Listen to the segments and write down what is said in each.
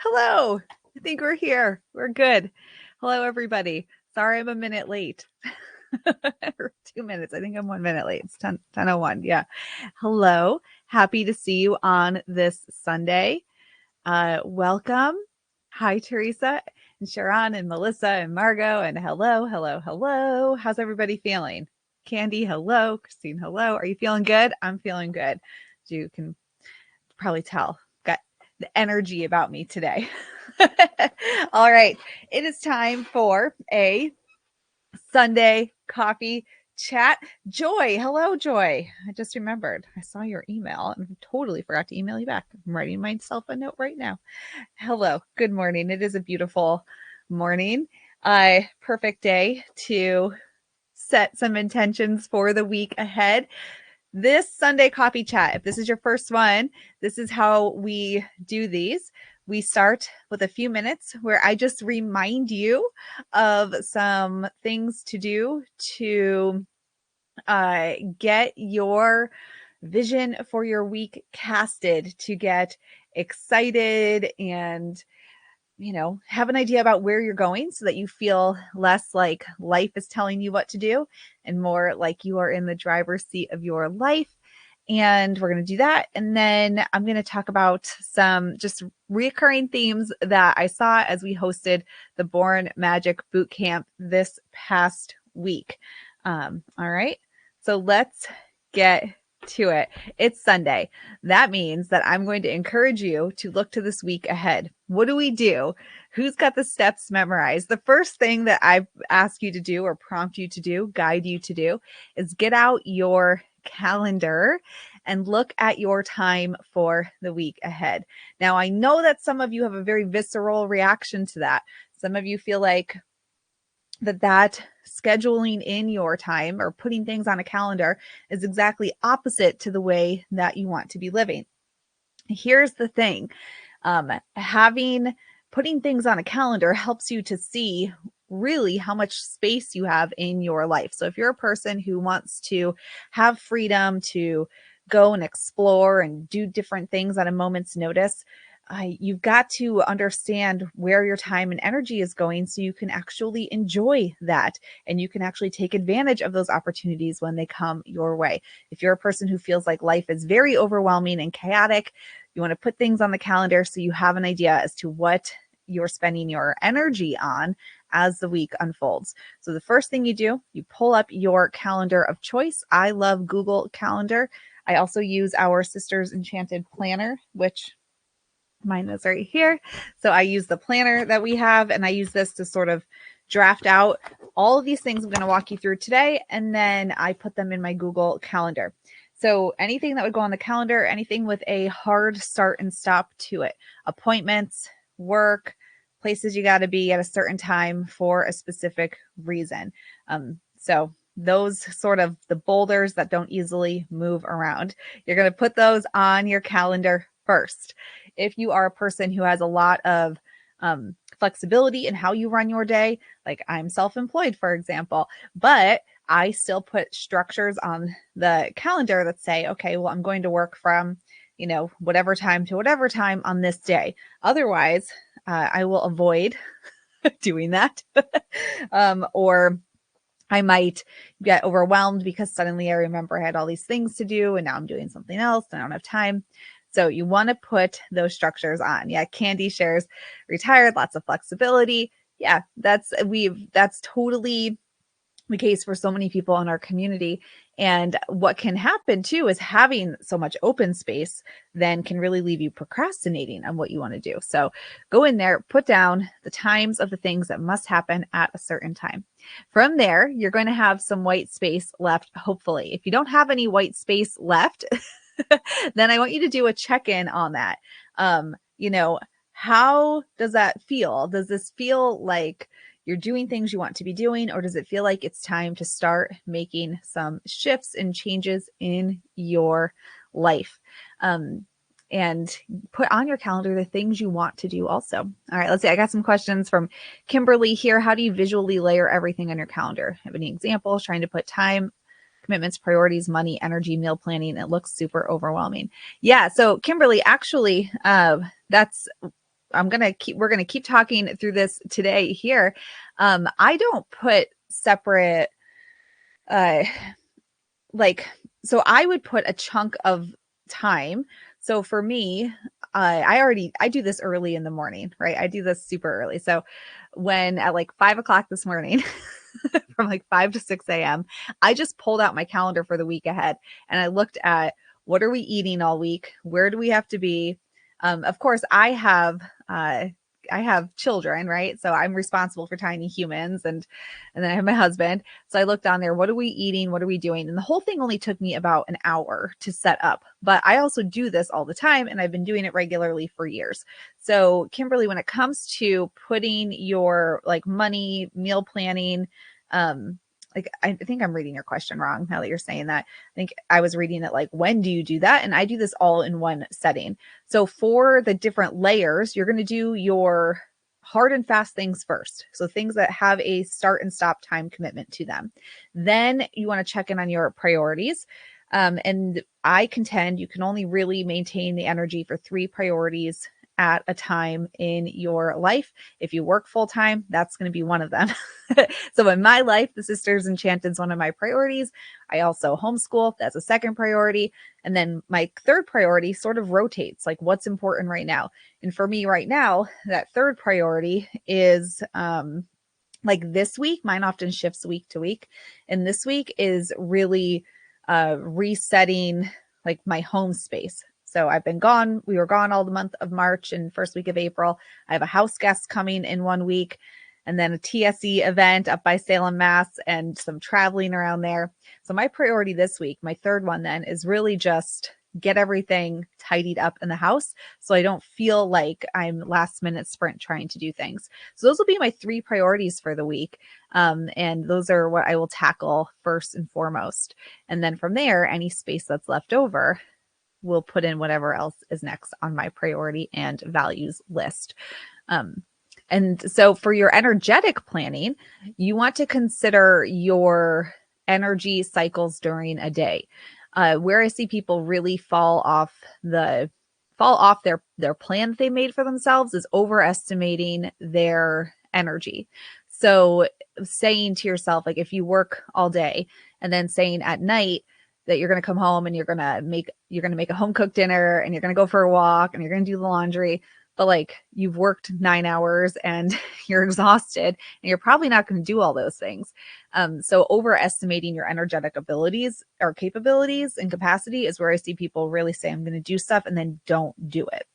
Hello. I think we're here. We're good. Hello, everybody. Sorry I'm a minute late. 2 minutes. I think I'm 1 minute late. It's 10:01. Yeah. Hello. Happy to see you on this Sunday. Welcome. Hi, Teresa and Sharon and Melissa and Margot. And hello, hello, hello. How's everybody feeling? Candy, hello. Christine, hello. Are you feeling good? I'm feeling good. As you can probably tell, got the energy about me today. All right. It is time for a Sunday coffee chat. Joy. Hello, Joy. I just remembered. I saw your email and totally forgot to email you back. I'm writing myself a note right now. Hello. Good morning. It is a beautiful morning. Perfect day to set some intentions for the week ahead. This Sunday coffee chat, if this is your first one, this is how we do these. We start with a few minutes where I just remind you of some things to do to get your vision for your week casted, to get excited and have an idea about where you're going so that you feel less like life is telling you what to do and more like you are in the driver's seat of your life. And we're going to do that. And then I'm going to talk about some just recurring themes that I saw as we hosted the Born Magic Boot Camp this past week. All right. So let's get to it. It's Sunday. That means that I'm going to encourage you to look to this week ahead. What do we do? Who's got the steps memorized? The first thing that I ask you to do or prompt you to do, guide you to do, is get out your calendar and look at your time for the week ahead. Now, I know that some of you have a very visceral reaction to that. Some of you feel like that scheduling in your time or putting things on a calendar is exactly opposite to the way that you want to be living. Here's the thing. Putting things on a calendar helps you to see really how much space you have in your life. So if you're a person who wants to have freedom to go and explore and do different things at a moment's notice, you've got to understand where your time and energy is going so you can actually enjoy that and you can actually take advantage of those opportunities when they come your way. If you're a person who feels like life is very overwhelming and chaotic, you want to put things on the calendar so you have an idea as to what you're spending your energy on as the week unfolds. So the first thing you do, you pull up your calendar of choice. I love Google Calendar. I also use our Sisters Enchanted Planner, which mine is right here. So I use the planner that we have, and I use this to sort of draft out all of these things I'm going to walk you through today, and then I put them in my Google Calendar. So anything that would go on the calendar, anything with a hard start and stop to it, appointments, work, places you got to be at a certain time for a specific reason. So those sort of the boulders that don't easily move around, you're going to put those on your calendar first. If you are a person who has a lot of flexibility in how you run your day, like I'm self-employed, for example, but I still put structures on the calendar that say, okay, well, I'm going to work from, whatever time to whatever time on this day. Otherwise, I will avoid doing that. Or I might get overwhelmed because suddenly I remember I had all these things to do and now I'm doing something else and I don't have time. So you want to put those structures on. Yeah, Candy shares retired, lots of flexibility. Yeah, that's totally the case for so many people in our community. And what can happen too is having so much open space then can really leave you procrastinating on what you want to do. So go in there, put down the times of the things that must happen at a certain time. From there, you're going to have some white space left, hopefully. If you don't have any white space left, then I want you to do a check-in on that. How does that feel? Does this feel like you're doing things you want to be doing, or does it feel like it's time to start making some shifts and changes in your life? And put on your calendar the things you want to do also. All right, let's see. I got some questions from Kimberly here. How do you visually layer everything on your calendar? Have any examples? Trying to put time, commitments, priorities, money, energy, meal planning. It looks super overwhelming. Yeah. So Kimberly, actually, that's we're gonna keep talking through this today here. I don't put separate uh like, so I would put a chunk of time. So for me, I do this early in the morning, right? I do this super early. So when at like 5 o'clock this morning, from like 5 to 6 a.m., I just pulled out my calendar for the week ahead and I looked at what are we eating all week? Where do we have to be? Of course, I have children, right? So I'm responsible for tiny humans, and then I have my husband. So I looked on there, what are we eating? What are we doing? And the whole thing only took me about an hour to set up. But I also do this all the time and I've been doing it regularly for years. So Kimberly, when it comes to putting your like money, meal planning, like I think I'm reading your question wrong now that you're saying that. I think I was reading it like, when do you do that? And I do this all in one setting. So for the different layers, you're going to do your hard and fast things first. So things that have a start and stop time commitment to them. Then you want to check in on your priorities. And I contend you can only really maintain the energy for 3 priorities at a time in your life. If you work full time, that's going to be one of them. So in my life, the Sisters Enchanted is one of my priorities. I also homeschool. That's a second priority. And then my third priority sort of rotates, like what's important right now. And for me right now, that third priority is like this week, mine often shifts week to week. And this week is really resetting like my home space. So I've been gone. We were gone all the month of March and first week of April. I have a house guest coming in 1 week and then a TSE event up by Salem, Mass, and some traveling around there. So my priority this week, my third one then, is really just get everything tidied up in the house so I don't feel like I'm last minute sprint trying to do things. So those will be my 3 priorities for the week. And those are what I will tackle first and foremost. And then from there, any space that's left over, we'll put in whatever else is next on my priority and values list. And so for your energetic planning, you want to consider your energy cycles during a day. Where I see people really fall off their plan that they made for themselves is overestimating their energy. So saying to yourself, like if you work all day and then saying at night that you're going to come home and you're going to make a home cooked dinner and you're going to go for a walk and you're going to do the laundry, but like you've worked 9 hours and you're exhausted and you're probably not going to do all those things. So overestimating your energetic abilities or capabilities and capacity is where I see people really say, I'm going to do stuff and then don't do it.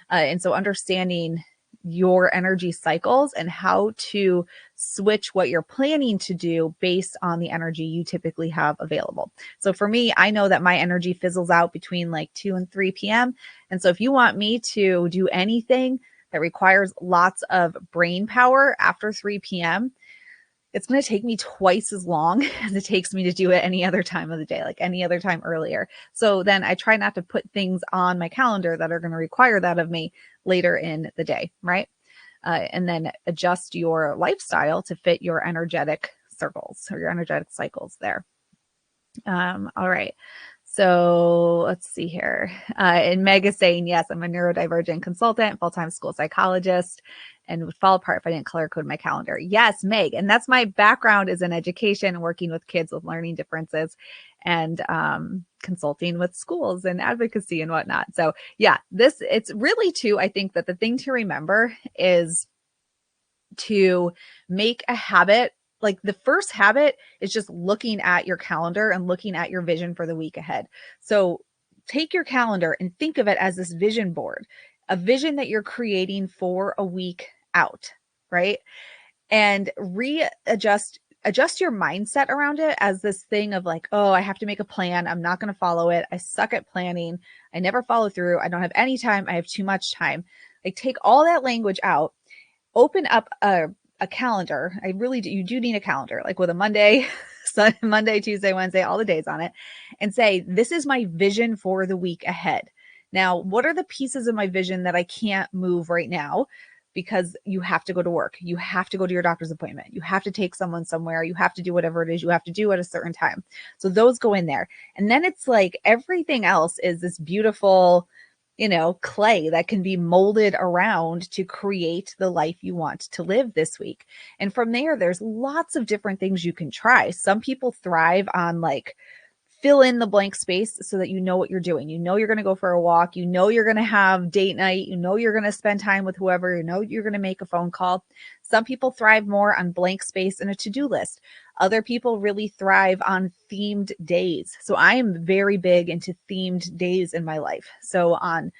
And so understanding your energy cycles and how to switch what you're planning to do based on the energy you typically have available. So for me, I know that my energy fizzles out between like 2 and 3 p.m. And so if you want me to do anything that requires lots of brain power after 3 p.m., it's going to take me twice as long as it takes me to do it any other time of the day, like any other time earlier. So then I try not to put things on my calendar that are going to require that of me later in the day, right? And then adjust your lifestyle to fit your energetic circles or your energetic cycles there. All right. So let's see here. And Meg is saying, yes, I'm a neurodivergent consultant, full-time school psychologist, and would fall apart if I didn't color code my calendar. Yes, Meg. And that's my background is in education, working with kids with learning differences and consulting with schools and advocacy and whatnot. So yeah, it's really too, I think that the thing to remember is to make a habit. Like the first habit is just looking at your calendar and looking at your vision for the week ahead. So take your calendar and think of it as this vision board, a vision that you're creating for a week out, right? And adjust your mindset around it as this thing of like, oh, I have to make a plan. I'm not going to follow it. I suck at planning. I never follow through. I don't have any time. I have too much time. Like take all that language out, open up a calendar. You do need a calendar, like with a Monday, Monday, Tuesday, Wednesday, all the days on it, and say, this is my vision for the week ahead. Now, what are the pieces of my vision that I can't move right now? Because you have to go to work. You have to go to your doctor's appointment. You have to take someone somewhere. You have to do whatever it is you have to do at a certain time. So those go in there. And then it's like everything else is this beautiful clay that can be molded around to create the life you want to live this week. And from there, there's lots of different things you can try. Some people thrive on like fill in the blank space so that you know what you're doing. You know you're going to go for a walk. You know you're going to have date night. You know you're going to spend time with whoever. You know you're going to make a phone call. Some people thrive more on blank space and a to-do list. Other people really thrive on themed days. So I am very big into themed days in my life. So on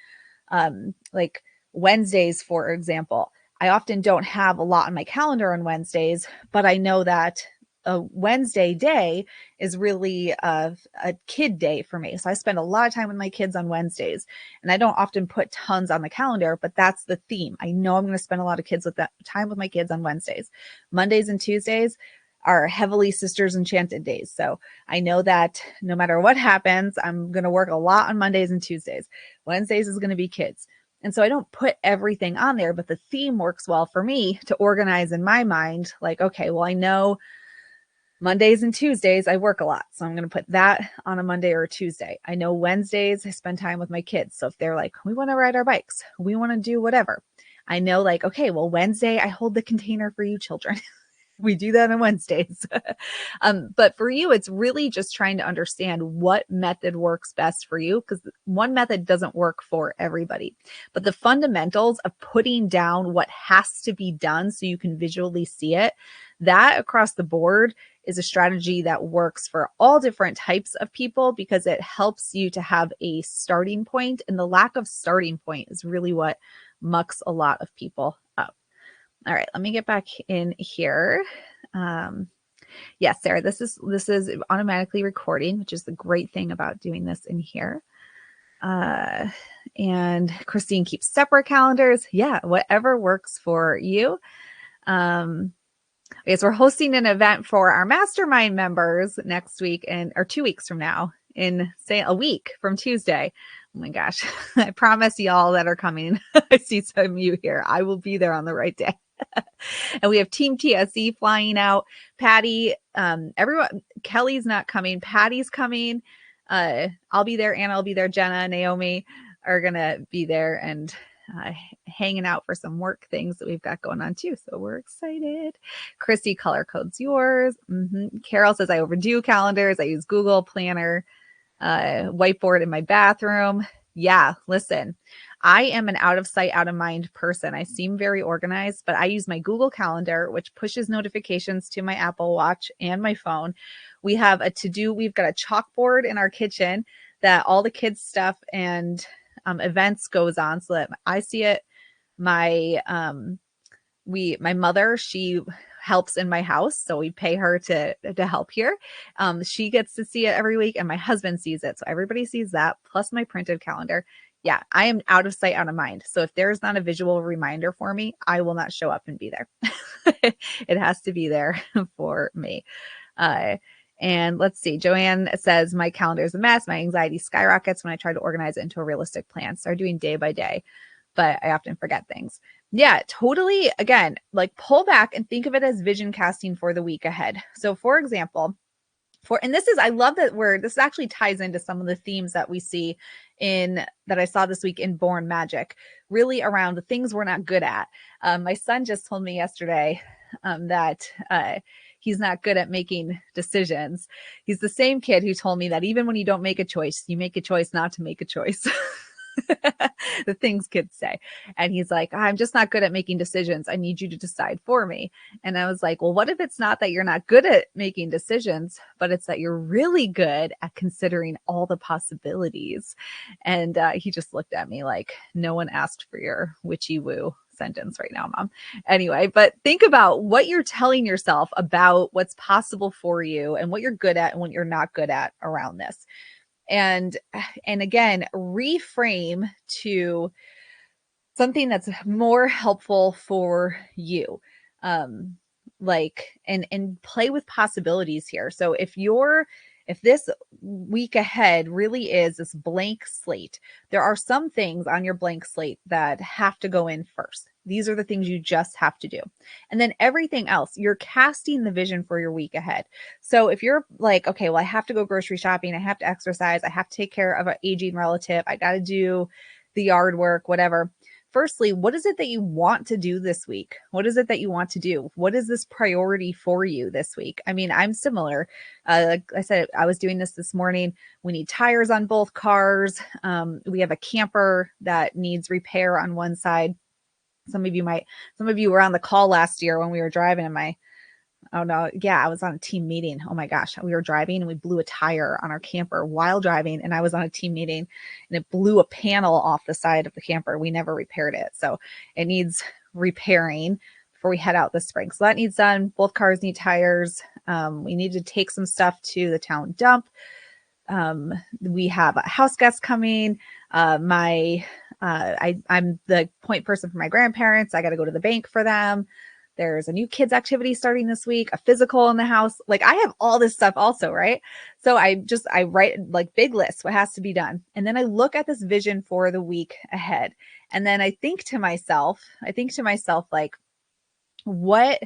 like Wednesdays, for example, I often don't have a lot on my calendar on Wednesdays, but I know that a Wednesday day is really a kid day for me. So I spend a lot of time with my kids on Wednesdays, and I don't often put tons on the calendar, but that's the theme. I know I'm going to spend a lot of kids with that time with my kids on Wednesdays. Mondays and Tuesdays are heavily Sisters Enchanted days. So I know that no matter what happens, I'm going to work a lot on Mondays and Tuesdays. Wednesdays is going to be kids. And so I don't put everything on there, but the theme works well for me to organize in my mind. Like, okay, well, I know Mondays and Tuesdays, I work a lot. So I'm going to put that on a Monday or a Tuesday. I know Wednesdays, I spend time with my kids. So if they're like, we want to ride our bikes, we want to do whatever. I know like, okay, well, Wednesday, I hold the container for you children. We do that on Wednesdays. But for you, it's really just trying to understand what method works best for you, because one method doesn't work for everybody. But the fundamentals of putting down what has to be done so you can visually see it, that across the board is a strategy that works for all different types of people because it helps you to have a starting point. And the lack of starting point is really what mucks a lot of people up. All right, let me get back in here. Yes, Sarah, this is automatically recording, which is the great thing about doing this in here. And Christine keeps separate calendars. Yeah, whatever works for you. Okay, so we're hosting an event for our mastermind members next week or 2 weeks from now, in say a week from Tuesday. Oh my gosh, I promise y'all that are coming. I see some of you here. I will be there on the right day. And we have Team TSE flying out. Patty, everyone, Kelly's not coming. Patty's coming. I'll be there. Anna will be there. Jenna, Naomi are going to be there and hanging out for some work things that we've got going on too. So we're excited. Christy, color codes yours. Carol says, I overdo calendars. I use Google Planner, whiteboard in my bathroom. Yeah, listen, I am an out of sight, out of mind person. I seem very organized, but I use my Google Calendar, which pushes notifications to my Apple Watch and my phone. We have a to-do. We've got a chalkboard in our kitchen that all the kids' stuff and events goes on so that I see it. My mother, she helps in my house, so we pay her to help here. She gets to see it every week, and my husband sees it, so everybody sees that, plus my printed calendar. Yeah, I am out of sight, out of mind. So if there's not a visual reminder for me, I will not show up and be there. It has to be there for me. And let's see, Joanne says, my calendar is a mess. My anxiety skyrockets when I try to organize it into a realistic plan. Start doing day by day, but I often forget things. Yeah, totally. Again, like pull back and think of it as vision casting for the week ahead. So for example, and this is, I love that this actually ties into some of the themes that we see that I saw this week in Born Magic, really around the things we're not good at. My son just told me yesterday that he's not good at making decisions. He's the same kid who told me that even when you don't make a choice, you make a choice not to make a choice. The things kids say. And he's like, I'm just not good at making decisions. I need you to decide for me. And I was like, well, what if it's not that you're not good at making decisions, but it's that you're really good at considering all the possibilities? And he just looked at me like, no one asked for your witchy woo sentence right now, Mom. Anyway, but think about what you're telling yourself about what's possible for you and what you're good at and what you're not good at around this. And again, reframe to something that's more helpful for you. And play with possibilities here. So if this week ahead really is this blank slate, there are some things on your blank slate that have to go in first. These are the things you just have to do. And then everything else, you're casting the vision for your week ahead. So if you're like, okay, well, I have to go grocery shopping, I have to exercise, I have to take care of an aging relative, I got to do the yard work, whatever. Firstly, what is it that you want to do this week? What is it that you want to do? What is this priority for you this week? I mean, I'm similar. Like I said, I was doing this morning. We need tires on both cars. We have a camper that needs repair on one side. Some of you were on the call last year when we were driving in my Oh no. Yeah, I was on a team meeting. Oh my gosh. We were driving and we blew a tire on our camper while driving. And I was on a team meeting and it blew a panel off the side of the camper. We never repaired it. So it needs repairing before we head out this spring. So that needs done. Both cars need tires. We need to take some stuff to the town dump. We have a house guest coming. I'm the point person for my grandparents. I got to go to the bank for them. There's a new kids activity starting this week, a physical in the house. Like I have all this stuff also, right? So I write like big lists, what has to be done. And then I look at this vision for the week ahead. And then I think to myself, like, what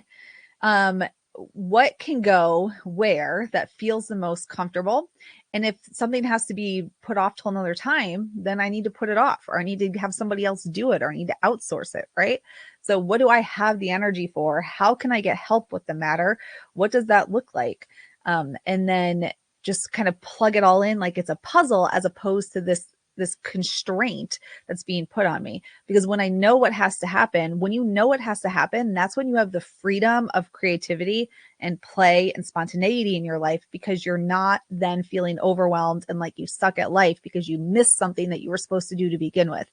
what can go where that feels the most comfortable. And if something has to be put off till another time, then I need to put it off, or I need to have somebody else do it, or I need to outsource it, right? So what do I have the energy for? How can I get help with the matter? What does that look like? And then just kind of plug it all in like it's a puzzle, as opposed to this constraint that's being put on me. Because when I know what has to happen, when you know what has to happen, that's when you have the freedom of creativity and play and spontaneity in your life, because you're not then feeling overwhelmed and like you suck at life because you missed something that you were supposed to do to begin with.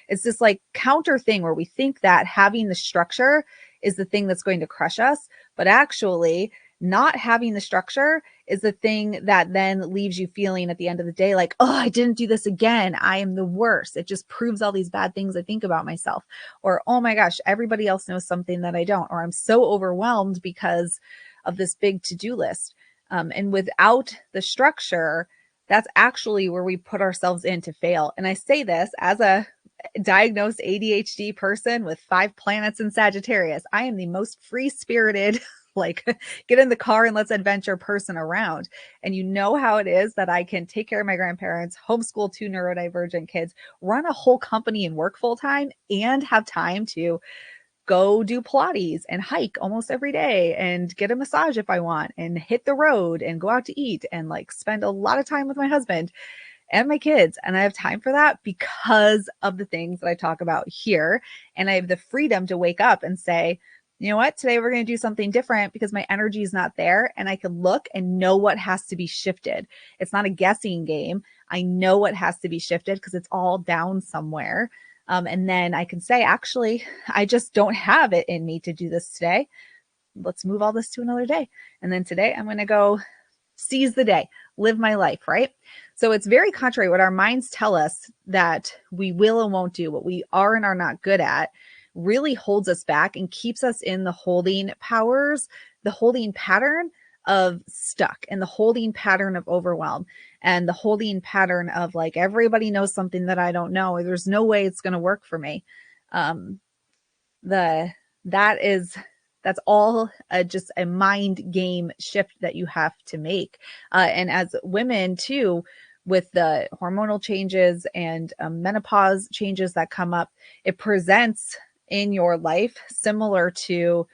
It's this like counter thing where we think that having the structure is the thing that's going to crush us, but actually not having the structure is the thing that then leaves you feeling at the end of the day like, oh, I didn't do this again. I am the worst. It just proves all these bad things I think about myself. Or, oh my gosh, everybody else knows something that I don't. Or I'm so overwhelmed because of this big to-do list. And without the structure, that's actually where we put ourselves in to fail. And I say this as a diagnosed ADHD person with 5 planets in Sagittarius. I am the most free-spirited like get in the car and let's adventure person around. And you know how it is that I can take care of my grandparents, homeschool 2 neurodivergent kids, run a whole company and work full time, and have time to go do Pilates and hike almost every day and get a massage if I want and hit the road and go out to eat and like spend a lot of time with my husband and my kids. And I have time for that because of the things that I talk about here. And I have the freedom to wake up and say, you know what, today we're going to do something different because my energy is not there. And I can look and know what has to be shifted. It's not a guessing game. I know what has to be shifted because it's all down somewhere. And then I can say, actually, I just don't have it in me to do this today. Let's move all this to another day. And then today I'm going to go seize the day, live my life, right? So it's very contrary. What our minds tell us that we will and won't do, what we are and are not good at, really holds us back and keeps us in the holding powers, the holding pattern of stuck, and the holding pattern of overwhelm, and the holding pattern of like, everybody knows something that I don't know. There's no way it's going to work for me. That's all just a mind game shift that you have to make. And as women too, with the hormonal changes and menopause changes that come up, it presents in your life similar to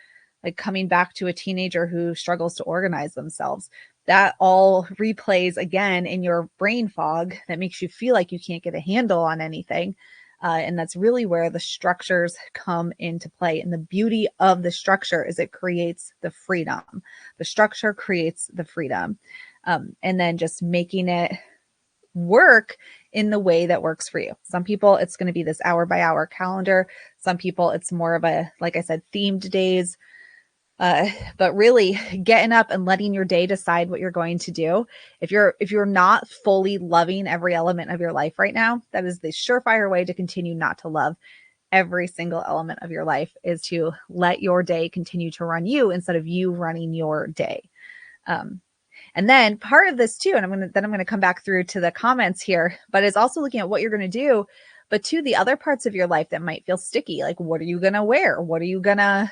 like coming back to a teenager who struggles to organize themselves. That all replays again in your brain fog that makes you feel like you can't get a handle on anything. And that's really where the structures come into play. And the beauty of the structure is it creates the freedom. The structure creates the freedom. And then just making it work in the way that works for you. Some people, it's going to be this hour by hour calendar. Some people, it's more of a, like I said, themed days. But really getting up and letting your day decide what you're going to do. If you're not fully loving every element of your life right now, that is the surefire way to continue not to love every single element of your life, is to let your day continue to run you instead of you running your day. And then part of this too, and I'm going to come back through to the comments here, but it's also looking at what you're going to do, but to the other parts of your life that might feel sticky. Like, what are you going to wear? What are you going to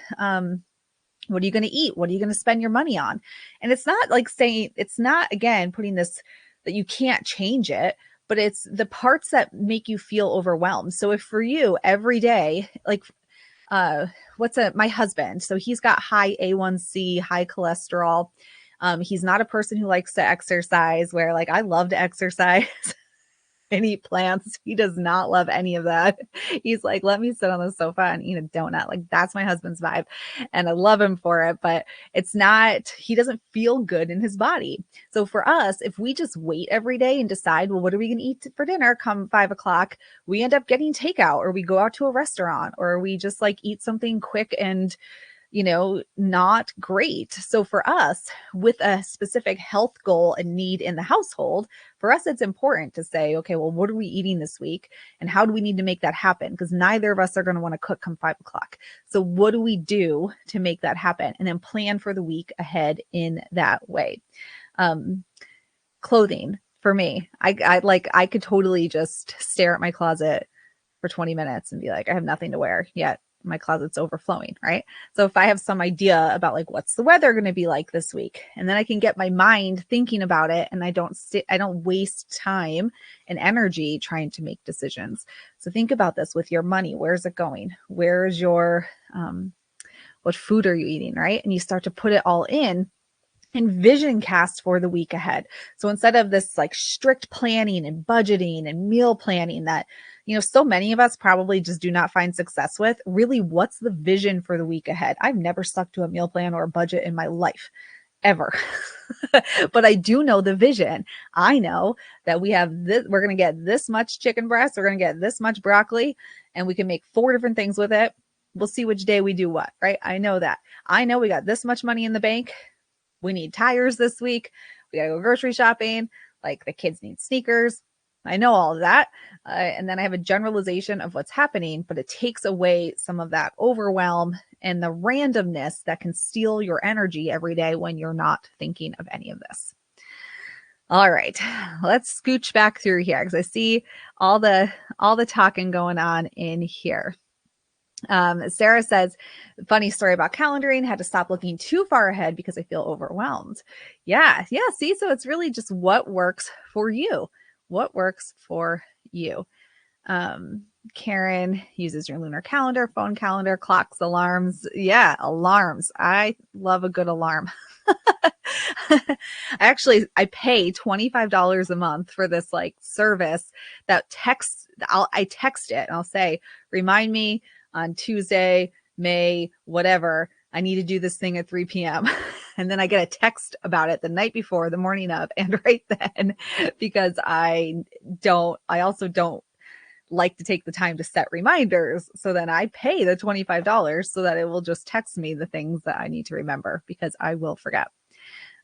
eat? What are you going to spend your money on? And it's not like saying, it's not, again, putting this that you can't change it, but it's the parts that make you feel overwhelmed. So if for you every day, like uh my husband, so he's got high A1C, high cholesterol. He's not a person who likes to exercise, where like I love to exercise and eat plants. He does not love any of that. He's like, let me sit on the sofa and eat a donut. Like that's my husband's vibe. And I love him for it, but it's not, he doesn't feel good in his body. So for us, if we just wait every day and decide, well, what are we going to eat for dinner come 5 o'clock? We end up getting takeout, or we go out to a restaurant, or we just like eat something quick and not great. So for us, with a specific health goal and need in the household, for us, it's important to say, okay, well, what are we eating this week? And how do we need to make that happen? Because neither of us are going to want to cook come 5 o'clock. So what do we do to make that happen? And then plan for the week ahead in that way. Clothing for me, I could totally just stare at my closet for 20 minutes and be like, I have nothing to wear yet. My closet's overflowing, right? So if I have some idea about like what's the weather going to be like this week, and then I can get my mind thinking about it, and I don't waste time and energy trying to make decisions. So think about this with your money. Where's it going? Where's your what food are you eating, right? And you start to put it all in and vision cast for the week ahead. So instead of this like strict planning and budgeting and meal planning that, so many of us probably just do not find success with, really, what's the vision for the week ahead? I've never stuck to a meal plan or a budget in my life, ever. But I do know the vision. I know that we're going to get this much chicken breast, we're going to get this much broccoli, and we can make 4 different things with it. We'll see which day we do what, right? I know that. I know we got this much money in the bank. We need tires this week. We got to go grocery shopping. Like the kids need sneakers. I know all of that. And then I have a generalization of what's happening, but it takes away some of that overwhelm and the randomness that can steal your energy every day when you're not thinking of any of this. All right, let's scooch back through here because I see all the talking going on in here. Sara says, funny story about calendaring, had to stop looking too far ahead because I feel overwhelmed. Yeah. See, so it's really just what works for you. What works for you? Karen uses your lunar calendar, phone calendar, clocks, alarms. Yeah, alarms. I love a good alarm. I pay $25 a month for this like service that I text it and I'll say, remind me on Tuesday, May, whatever, I need to do this thing at 3 p.m. And then I get a text about it the night before, the morning of, and right then, because I also don't like to take the time to set reminders. So then I pay the $25 so that it will just text me the things that I need to remember because I will forget.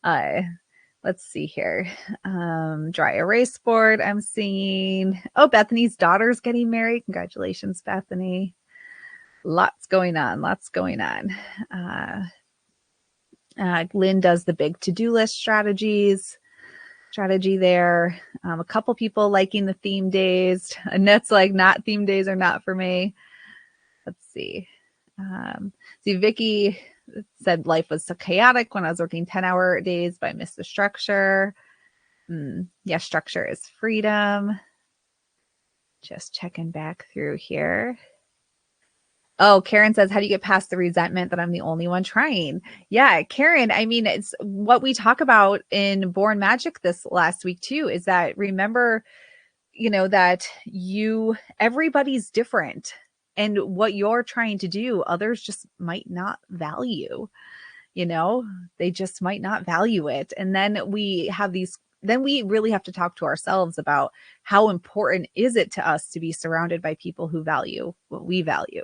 Let's see here. Dry erase board I'm seeing. Oh, Bethany's daughter's getting married. Congratulations, Bethany. Lots going on. Lynn does the big to-do list strategy there. A couple people liking the theme days. Annette's like, not theme days are not for me. Let's see. Vicky said life was so chaotic when I was working 10-hour days, but I missed the structure. Yeah, structure is freedom. Just checking back through here. Oh, Karen says, how do you get past the resentment that I'm the only one trying? Yeah, Karen, I mean, it's what we talk about in Born Magic this last week too, is that remember, that everybody's different, and what you're trying to do, others just might not value, they just might not value it. And then we really have to talk to ourselves about how important is it to us to be surrounded by people who value what we value.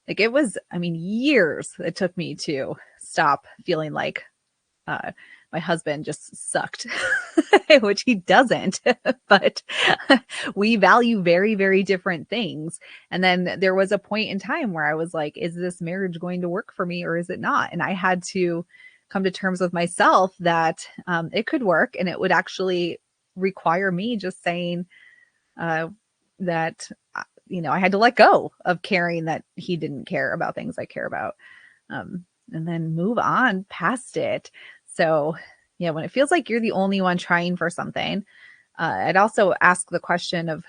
Like it was, years it took me to stop feeling like my husband just sucked, which he doesn't, but we value very, very different things. And then there was a point in time where I was like, is this marriage going to work for me or is it not? And I had to come to terms with myself that it could work, and it would actually require me just saying that I had to let go of caring that he didn't care about things I care about, and then move on past it. So yeah, when it feels like you're the only one trying for something, I'd also ask the question of,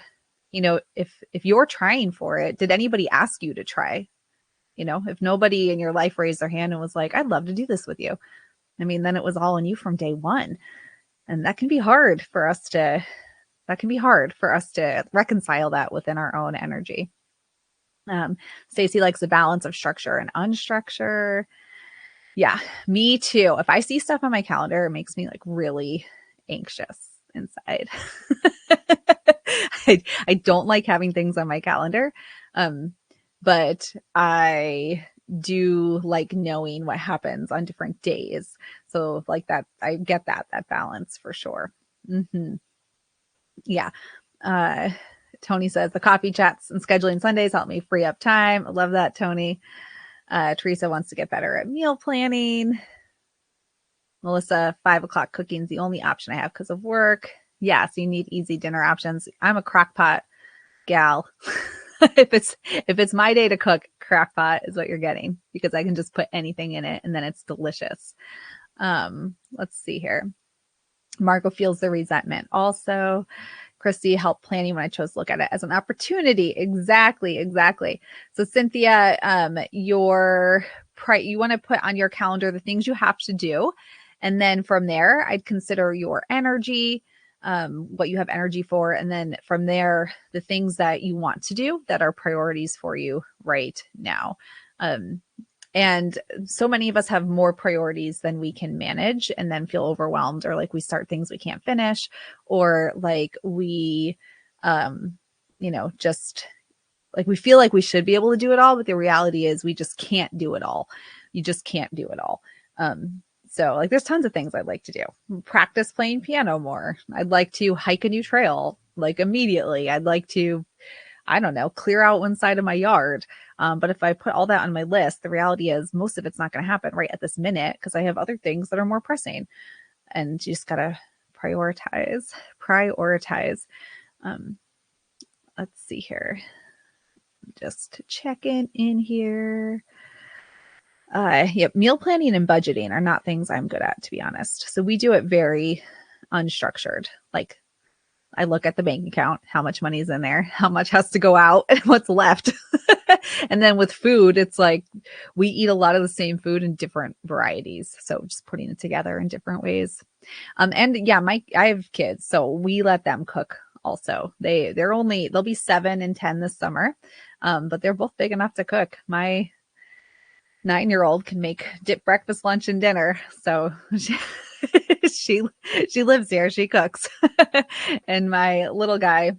if you're trying for it, did anybody ask you to try? If nobody in your life raised their hand and was like, I'd love to do this with you. I mean, then it was all on you from day one. And that can be hard for us to reconcile that within our own energy. Stacy likes the balance of structure and unstructure. Yeah, me too. If I see stuff on my calendar, it makes me like really anxious inside. I don't like having things on my calendar. But I do like knowing what happens on different days. So like that, I get that balance for sure. Mm-hmm. Yeah. Uh, Tony says the coffee chats and scheduling Sundays help me free up time. I love that, Tony. Teresa wants to get better at meal planning. Melissa, 5 o'clock cooking is the only option I have because of work. Yeah, so you need easy dinner options. I'm a crockpot gal. if it's my day to cook, crockpot is what you're getting because I can just put anything in it and then it's delicious. Let's see here. Marco feels the resentment. Also, Christy helped planning when I chose to look at it as an opportunity. Exactly. So Cynthia, you want to put on your calendar the things you have to do. And then from there, I'd consider your energy, what you have energy for. And then from there, the things that you want to do that are priorities for you right now. And so many of us have more priorities than we can manage and then feel overwhelmed, or like we start things we can't finish, or like we, just like we feel like we should be able to do it all. But the reality is we just can't do it all. You just can't do it all. So like there's tons of things I'd like to do. Practice playing piano more. I'd like to hike a new trail like immediately. I'd like to, I don't know, clear out one side of my yard. But if I put all that on my list, the reality is most of it's not going to happen right at this minute because I have other things that are more pressing, and you just got to prioritize. Let's see here. Just checking in here. Yep. Meal planning and budgeting are not things I'm good at, to be honest. So we do it very unstructured. Like I look at the bank account, how much money is in there, how much has to go out, and what's left. And then with food, it's like we eat a lot of the same food in different varieties. So just putting it together in different ways. And yeah, I have kids, so we let them cook also. They'll be 7 and 10 this summer. But they're both big enough to cook. My 9-year-old can make breakfast, lunch, and dinner. So she lives here. She cooks. And my little guy,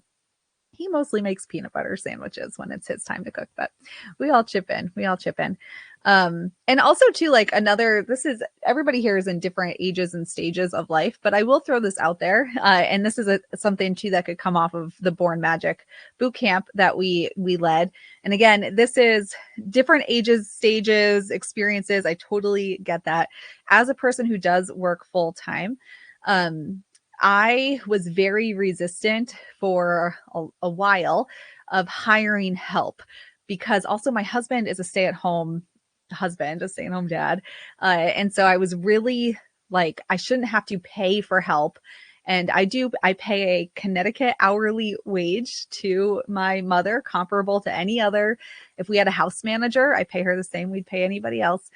he mostly makes peanut butter sandwiches when it's his time to cook, but we all chip in. And also too, like everybody here is in different ages and stages of life, but I will throw this out there. And this is something too that could come off of the Born Magic boot camp that we led. And again, this is different ages, stages, experiences. I totally get that. As a person who does work full time, I was very resistant for a while of hiring help because also my husband is a stay-at-home dad. And so I was really like, I shouldn't have to pay for help. And I pay a Connecticut hourly wage to my mother, comparable to any other. If we had a house manager, I pay her the same we'd pay anybody else.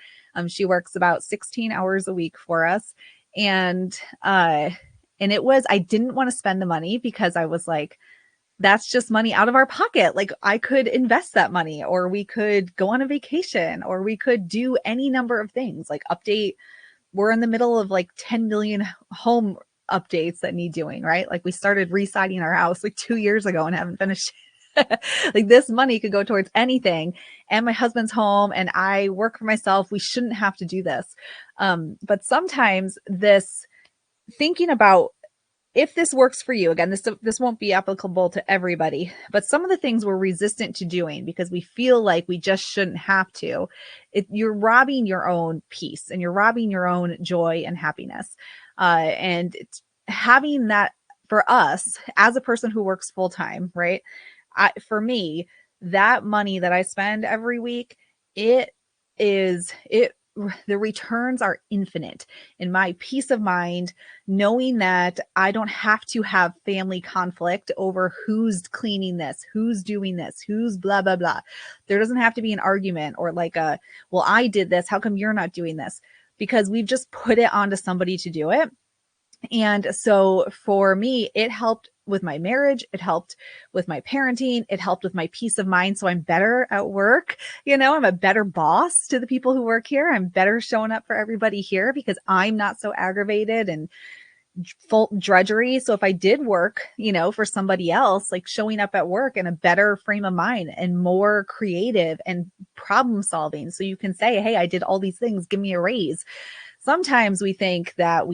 She works about 16 hours a week for us. And I didn't want to spend the money because I was like, that's just money out of our pocket. Like I could invest that money, or we could go on a vacation, or we could do any number of things like update. We're in the middle of like 10 million home updates that need doing, right? Like we started residing our house like 2 years ago and haven't finished. Like this money could go towards anything. And my husband's home and I work for myself. We shouldn't have to do this. But sometimes thinking about if this works for you, again, this won't be applicable to everybody, but some of the things we're resistant to doing because we feel like we just shouldn't have to, you're robbing your own peace and you're robbing your own joy and happiness. And it's having that for us as a person who works full time, right? For me, that money that I spend every week, it the returns are infinite. In my peace of mind, knowing that I don't have to have family conflict over who's cleaning this, who's doing this, who's blah, blah, blah. There doesn't have to be an argument or like a, well, I did this. How come you're not doing this? Because we've just put it onto somebody to do it. And so for me, it helped with my marriage. It helped with my parenting. It helped with my peace of mind. So I'm better at work. I'm a better boss to the people who work here. I'm better showing up for everybody here because I'm not so aggravated and full drudgery. So if I did work, for somebody else, like showing up at work in a better frame of mind and more creative and problem solving. So you can say, hey, I did all these things. Give me a raise. Sometimes we think that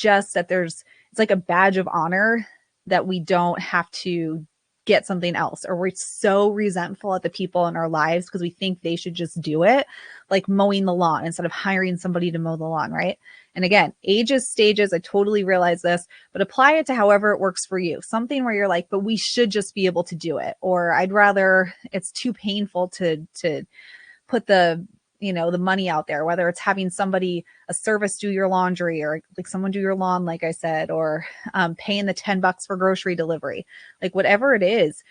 it's like a badge of honor that we don't have to get something else, or we're so resentful at the people in our lives because we think they should just do it, like mowing the lawn instead of hiring somebody to mow the lawn, right? And again, ages, stages, I totally realize this, but apply it to however it works for you. Something where you're like, but we should just be able to do it. Or it's too painful to put the money out there, whether it's having a service do your laundry or like someone do your lawn, like I said, or paying the $10 for grocery delivery, like whatever it is.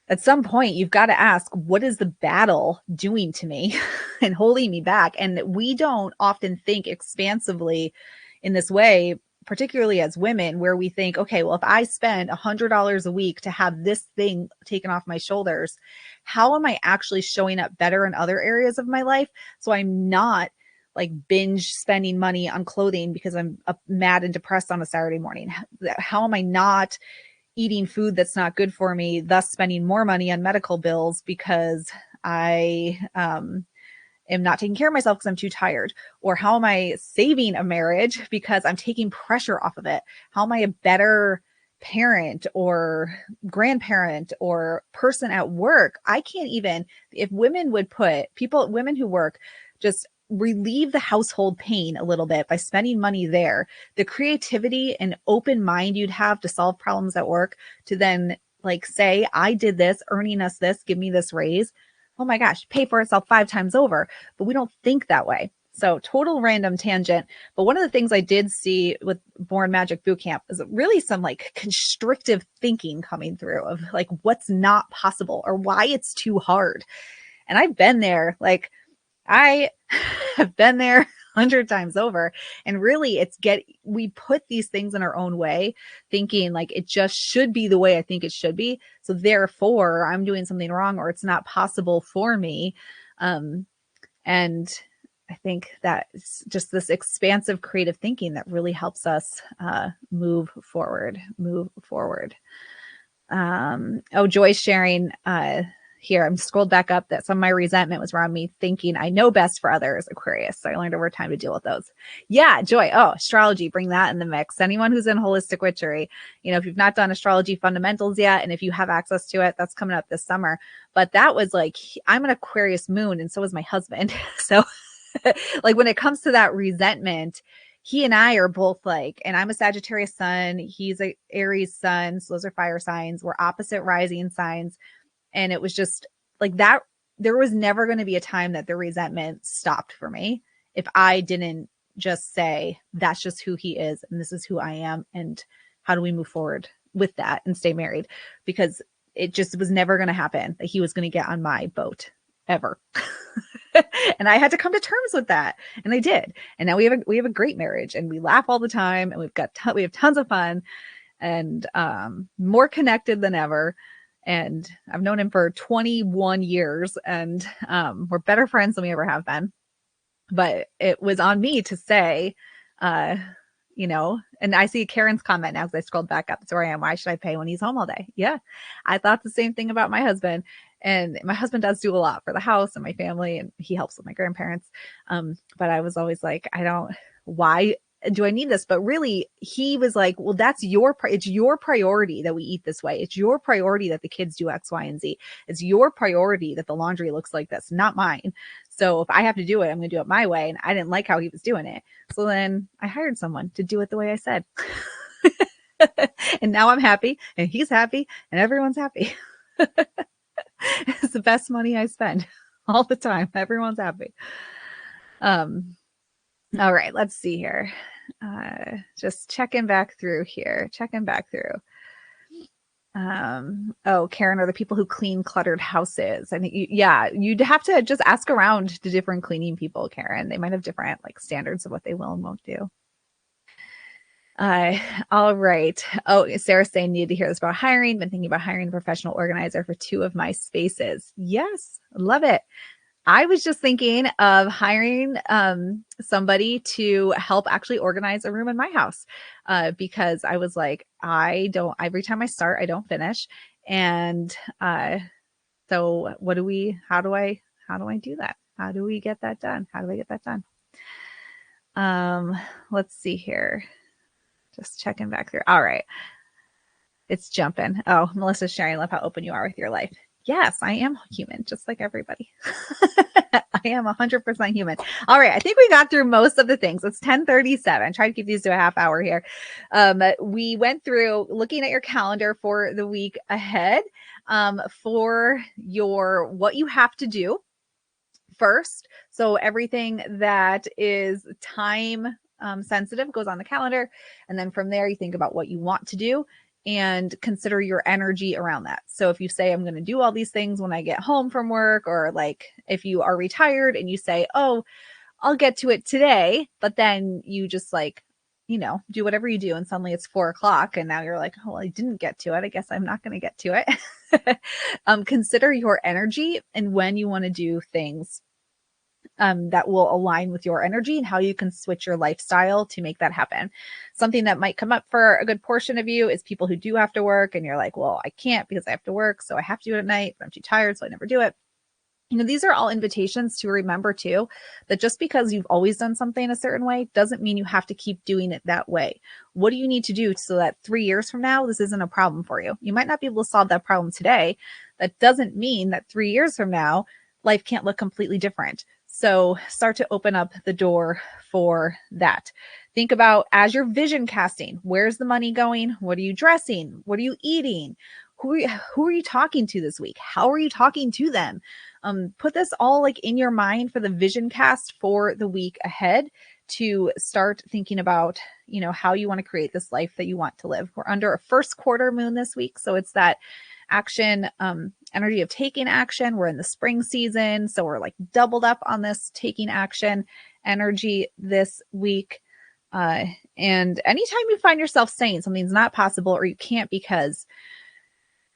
At some point you've got to ask, what is the battle doing to me and holding me back? And we don't often think expansively in this way, particularly as women, where we think, okay, well, if I spend $100 a week to have this thing taken off my shoulders, how am I actually showing up better in other areas of my life? So I'm not like binge spending money on clothing because I'm mad and depressed on a Saturday morning. How am I not eating food that's not good for me, thus spending more money on medical bills because I am not taking care of myself because I'm too tired? Or how am I saving a marriage because I'm taking pressure off of it? How am I a better parent or grandparent or person at work? I can't even, if women would women who work, just relieve the household pain a little bit by spending money there, the creativity and open mind you'd have to solve problems at work, to then like say, I did this, earning us this, give me this raise. Oh my gosh, pay for itself 5 times over. But we don't think that way. So total random tangent. But one of the things I did see with Born Magic Bootcamp is really some like constrictive thinking coming through of like what's not possible or why it's too hard. And I've been there, like I have been there 100 times over. And really we put these things in our own way, thinking like it just should be the way I think it should be. So therefore I'm doing something wrong or it's not possible for me. And I think that it's just this expansive creative thinking that really helps us move forward. Joy's sharing here, I'm scrolled back up, that some of my resentment was around me thinking I know best for others, Aquarius. So I learned over time to deal with those. Yeah, Joy. Oh, astrology, bring that in the mix. Anyone who's in holistic witchery, if you've not done astrology fundamentals yet, and if you have access to it, that's coming up this summer. But that was like, I'm an Aquarius moon and so is my husband. So like when it comes to that resentment, he and I are both like, and I'm a Sagittarius sun, he's a Aries sun. So those are fire signs. We're opposite rising signs. And it was just like that. There was never going to be a time that the resentment stopped for me if I didn't just say, that's just who he is. And this is who I am. And how do we move forward with that and stay married? Because it just was never going to happen that he was going to get on my boat ever. And I had to come to terms with that. And I did. And now we have a great marriage and we laugh all the time and we have tons of fun and more connected than ever. And I've known him for 21 years and we're better friends than we ever have been. But it was on me to say, and I see Karen's comment now because I scrolled back up. That's where I am. Why should I pay when he's home all day? Yeah, I thought the same thing about my husband. And my husband does do a lot for the house and my family, and he helps with my grandparents. But I was always like, why do I need this? But really, he was like, well, it's your priority that we eat this way. It's your priority that the kids do X, Y, and Z. It's your priority that the laundry looks like this, not mine. So if I have to do it, I'm going to do it my way. And I didn't like how he was doing it. So then I hired someone to do it the way I said. And now I'm happy and he's happy and everyone's happy. It's the best money I spend all the time. Everyone's happy. Um, all right, let's see here. Just checking back through here, checking back through. Oh, Karen, are the people who clean cluttered houses? I think, yeah, you'd have to just ask around to different cleaning people, Karen. They might have different like standards of what they will and won't do. Uh, all right. Oh, Sarah's saying need to hear this about hiring. Been thinking about hiring a professional organizer for 2 of my spaces. Yes, love it. I was just thinking of hiring somebody to help actually organize a room in my house because I was like, I don't, every time I start, I don't finish. And so how do I do that? How do we get that done? How do I get that done? Let's see here. Just checking back through. All right. It's jumping. Oh, Melissa's sharing. I love how open you are with your life. Yes, I am human, just like everybody. I am 100% human. All right, I think we got through most of the things. It's 10:37. Try to keep these to a half hour here. We went through looking at your calendar for the week ahead, for your what you have to do first. So everything that is time sensitive goes on the calendar. And then from there, you think about what you want to do and consider your energy around that. So if you say, I'm going to do all these things when I get home from work, or like if you are retired and you say, oh, I'll get to it today, but then you just like, do whatever you do. And suddenly it's 4 o'clock. And now you're like, oh, well, I didn't get to it. I guess I'm not going to get to it. Consider your energy and when you want to do things that will align with your energy and how you can switch your lifestyle to make that happen. Something that might come up for a good portion of you is people who do have to work and you're like, well, I can't because I have to work. So I have to do it at night, but I'm too tired. So I never do it. These are all invitations to remember too, that just because you've always done something a certain way doesn't mean you have to keep doing it that way. What do you need to do so that 3 years from now, this isn't a problem for you? You might not be able to solve that problem today. That doesn't mean that 3 years from now, life can't look completely different. So start to open up the door for that. Think about as you're vision casting, where's the money going? What are you dressing? What are you eating? Who are you talking to this week? How are you talking to them? Put this all like in your mind for the vision cast for the week ahead to start thinking about, how you want to create this life that you want to live. We're under a first quarter moon this week. So it's that action, energy of taking action. We're in the spring season. So we're like doubled up on this taking action energy this week. And anytime you find yourself saying something's not possible or you can't because,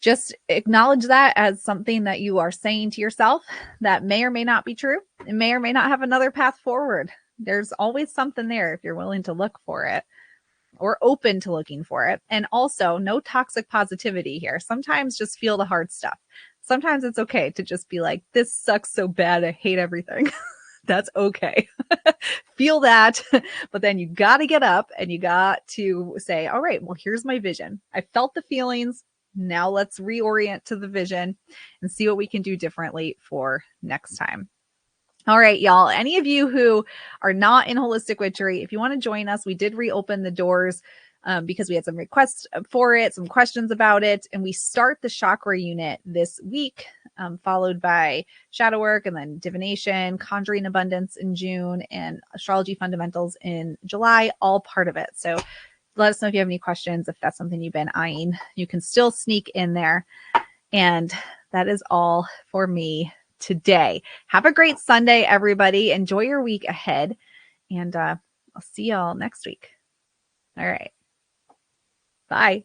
just acknowledge that as something that you are saying to yourself that may or may not be true. It may or may not have another path forward. There's always something there if you're willing to look for it or open to looking for it. And also, no toxic positivity here. Sometimes just feel the hard stuff. Sometimes it's okay to just be like, this sucks so bad. I hate everything. That's okay. Feel that. But then you got to get up and you got to say, all right, well, here's my vision. I felt the feelings. Now let's reorient to the vision and see what we can do differently for next time. All right, y'all. Any of you who are not in Holistic Witchery, if you want to join us, we did reopen the doors because we had some requests for it, some questions about it. And we start the chakra unit this week, followed by shadow work and then divination, conjuring abundance in June, and astrology fundamentals in July, all part of it. So let us know if you have any questions. If that's something you've been eyeing, you can still sneak in there. And that is all for me today. Have a great Sunday, everybody. Enjoy your week ahead. And I'll see y'all next week. All right. Bye.